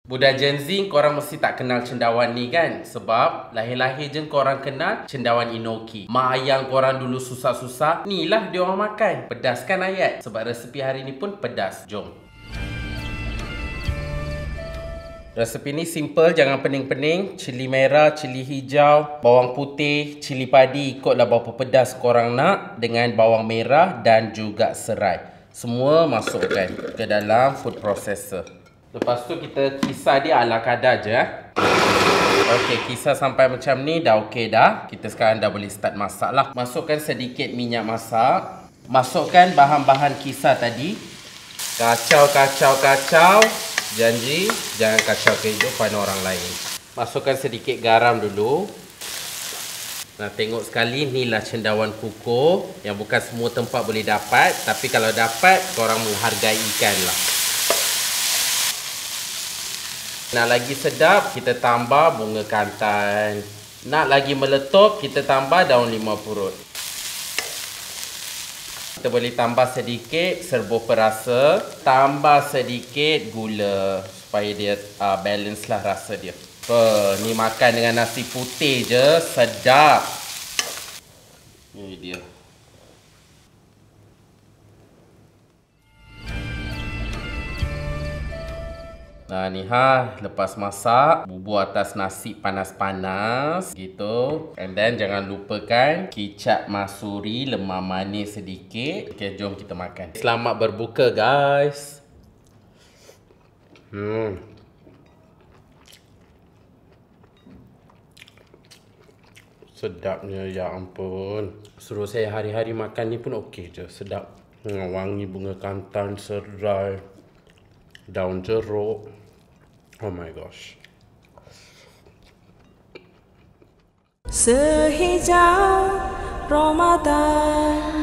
Budak Gen Z, korang mesti tak kenal cendawan ni kan? Sebab lahir-lahir je korang kenal cendawan inoki. Mak ayang korang dulu susah-susah, ni lah dia orang makan. Pedas kan ayat? Sebab resepi hari ni pun pedas. Jom. Resepi ni simple, jangan pening-pening. Cili merah, cili hijau, bawang putih, cili padi, ikutlah berapa pedas korang nak, dengan bawang merah dan juga serai. Semua masukkan ke dalam food processor. Lepas tu kita kisar dia ala kadar je. Okey, kisar sampai macam ni dah okey dah. Kita sekarang dah boleh start masak lah. Masukkan sedikit minyak masak. Masukkan bahan-bahan kisar tadi. Kacau. Janji jangan kacau kehidupan orang lain. Masukkan sedikit garam dulu. Nah, tengok sekali, inilah cendawan kukuh yang bukan semua tempat boleh dapat. Tapi kalau dapat, korang menghargai ikan lah. Nak lagi sedap, kita tambah bunga kantan. Nak lagi meletup, kita tambah daun limau purut. Kita boleh tambah sedikit serbuk perasa. Tambah sedikit gula supaya dia balance lah rasa dia. Ni makan dengan nasi putih je, sedap. Ini dia. Nah ni lepas masak, bubur atas nasi panas-panas gitu. And then jangan lupakan kicap masuri, lemah manis sedikit. Okay, jom kita makan. Selamat berbuka guys. Sedapnya, ya ampun. Suruh saya hari-hari makan ni pun okey je, sedap. Wangi bunga kantan, serai, daun jeruk. Oh my gosh. Sehijau Ramadan.